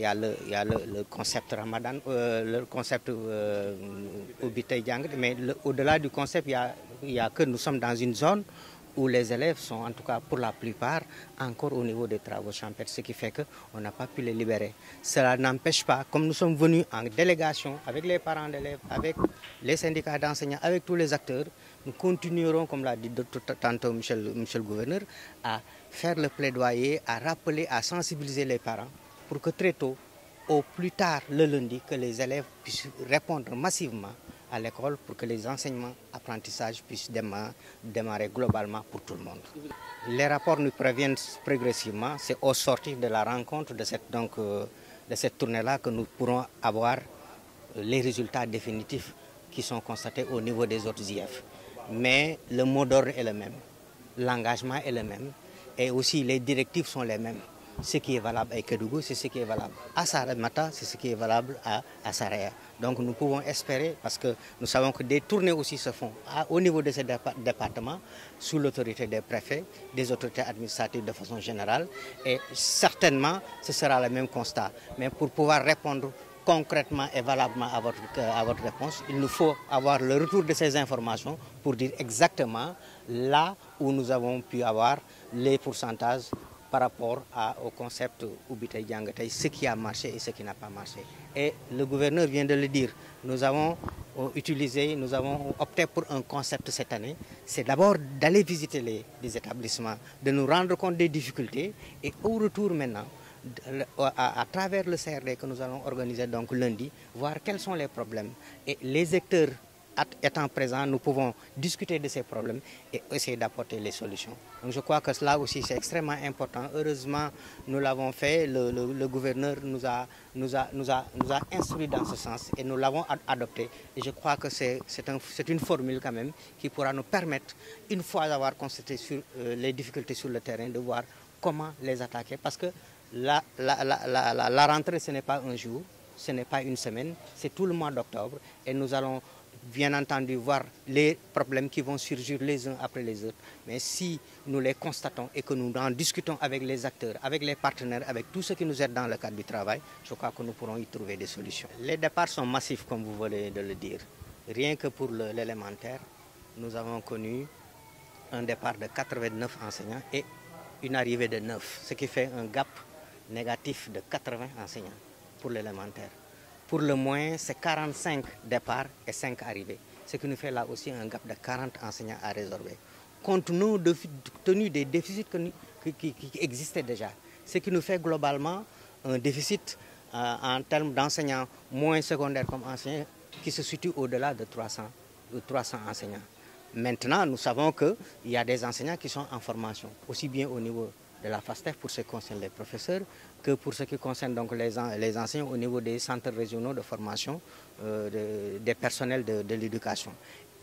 Le concept Ramadan, le concept Ubitay Djang, mais au-delà du concept, il y a que nous sommes dans une zone où les élèves sont, en tout cas pour la plupart, encore au niveau des travaux champêtres, ce qui fait qu'on n'a pas pu les libérer. Cela n'empêche pas, comme nous sommes venus en délégation avec les parents d'élèves, avec les syndicats d'enseignants, avec tous les acteurs, nous continuerons, comme l'a dit tantôt Monsieur le gouverneur, à faire le plaidoyer, à rappeler, à sensibiliser les parents pour que très tôt, au plus tard le lundi, que les élèves puissent répondre massivement à l'école pour que les enseignements, apprentissages puissent démarrer globalement pour tout le monde. Les rapports nous préviennent progressivement. C'est au sortir de la rencontre de cette tournée-là que nous pourrons avoir les résultats définitifs qui sont constatés au niveau des autres IF. Mais le mot d'ordre est le même, l'engagement est le même et aussi les directives sont les mêmes. Ce qui est valable à Kédougou, c'est ce qui est valable à Saramata, c'est ce qui est valable à Saraya. Donc nous pouvons espérer, parce que nous savons que des tournées aussi se font au niveau de ces départements, sous l'autorité des préfets, des autorités administratives de façon générale, et certainement ce sera le même constat. Mais pour pouvoir répondre concrètement et valablement à votre réponse, il nous faut avoir le retour de ces informations pour dire exactement là où nous avons pu avoir les pourcentages par rapport au concept Ubitay Djangatay, ce qui a marché et ce qui n'a pas marché. Et le gouverneur vient de le dire, nous avons opté pour un concept cette année, c'est d'abord d'aller visiter les établissements, de nous rendre compte des difficultés et au retour maintenant, à travers le CRD que nous allons organiser donc lundi, voir quels sont les problèmes et les acteurs étant présents, nous pouvons discuter de ces problèmes et essayer d'apporter les solutions. Donc je crois que cela aussi c'est extrêmement important. Heureusement, nous l'avons fait, le gouverneur nous a instruit dans ce sens et nous l'avons adopté. Et je crois que c'est une formule quand même qui pourra nous permettre, une fois avoir constaté sur les difficultés sur le terrain, de voir comment les attaquer. Parce que la rentrée, ce n'est pas un jour, ce n'est pas une semaine, c'est tout le mois d'octobre et nous allons bien entendu voir les problèmes qui vont surgir les uns après les autres. Mais si nous les constatons et que nous en discutons avec les acteurs, avec les partenaires, avec tous ceux qui nous aident dans le cadre du travail, je crois que nous pourrons y trouver des solutions. Les départs sont massifs, comme vous venez de le dire. Rien que pour l'élémentaire, nous avons connu un départ de 89 enseignants et une arrivée de 9, ce qui fait un gap négatif de 80 enseignants pour l'élémentaire. Pour le moins, c'est 45 départs et 5 arrivées, ce qui nous fait là aussi un gap de 40 enseignants à résorber. Compte tenu des déficits qui existaient déjà, ce qui nous fait globalement un déficit en termes d'enseignants moins secondaires comme enseignants qui se situe au-delà de 300 enseignants. Maintenant, nous savons qu'il y a des enseignants qui sont en formation, aussi bien au niveau de la FASTEF pour ce qui concerne les professeurs que pour ce qui concerne donc les enseignants au niveau des centres régionaux de formation des personnels de l'éducation.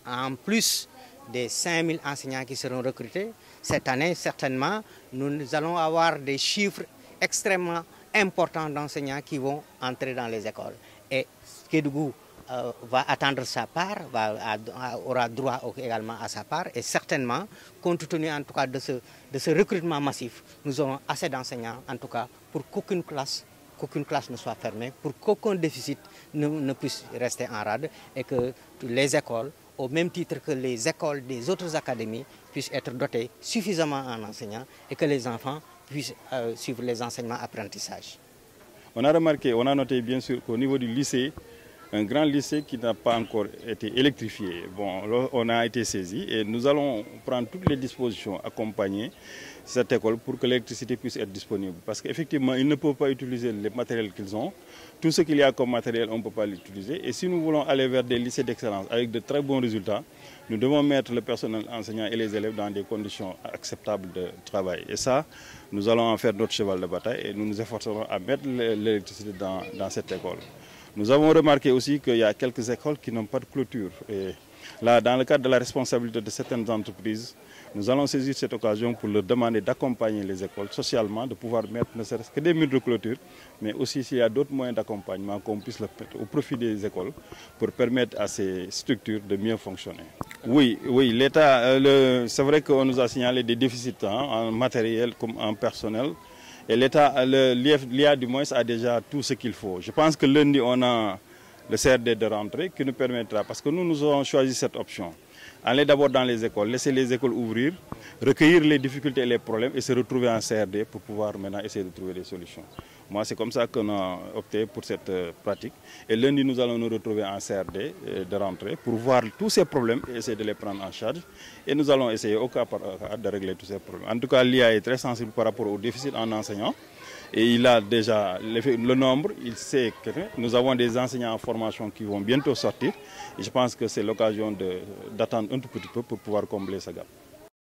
En plus des 5000 enseignants qui seront recrutés, cette année certainement nous allons avoir des chiffres extrêmement importants d'enseignants qui vont entrer dans les écoles. Et Kédougou va attendre sa part, aura droit également à sa part et certainement, compte tenu en tout cas de ce recrutement massif, nous aurons assez d'enseignants en tout cas pour qu'aucune classe ne soit fermée, pour qu'aucun déficit ne puisse rester en rade et que les écoles, au même titre que les écoles des autres académies, puissent être dotées suffisamment en enseignants et que les enfants puissent suivre les enseignements apprentissages. On a remarqué, on a noté bien sûr qu'au niveau du lycée, un grand lycée qui n'a pas encore été électrifié. Bon, on a été saisi et nous allons prendre toutes les dispositions, accompagner cette école pour que l'électricité puisse être disponible. Parce qu'effectivement, ils ne peuvent pas utiliser les matériels qu'ils ont. Tout ce qu'il y a comme matériel, on ne peut pas l'utiliser. Et si nous voulons aller vers des lycées d'excellence avec de très bons résultats, nous devons mettre le personnel enseignant et les élèves dans des conditions acceptables de travail. Et ça, nous allons en faire notre cheval de bataille et nous nous efforcerons à mettre l'électricité dans cette école. Nous avons remarqué aussi qu'il y a quelques écoles qui n'ont pas de clôture. Et là, dans le cadre de la responsabilité de certaines entreprises, nous allons saisir cette occasion pour leur demander d'accompagner les écoles socialement, de pouvoir mettre ne serait-ce que des murs de clôture, mais aussi s'il y a d'autres moyens d'accompagnement qu'on puisse le mettre au profit des écoles pour permettre à ces structures de mieux fonctionner. Oui, l'État, c'est vrai qu'on nous a signalé des déficits en matériel comme en personnel. Et l'IA du moins a déjà tout ce qu'il faut. Je pense que lundi, on a le CRD de rentrée qui nous permettra, parce que nous avons choisi cette option. Aller d'abord dans les écoles, laisser les écoles ouvrir, recueillir les difficultés et les problèmes et se retrouver en CRD pour pouvoir maintenant essayer de trouver des solutions. Moi, c'est comme ça qu'on a opté pour cette pratique. Et lundi, nous allons nous retrouver en CRD de rentrée pour voir tous ces problèmes et essayer de les prendre en charge. Et nous allons essayer au cas par cas de régler tous ces problèmes. En tout cas, l'IA est très sensible par rapport au déficit en enseignants. Et il a déjà le nombre, il sait que nous avons des enseignants en formation qui vont bientôt sortir. Et je pense que c'est l'occasion d'attendre un tout petit peu pour pouvoir combler ce gap.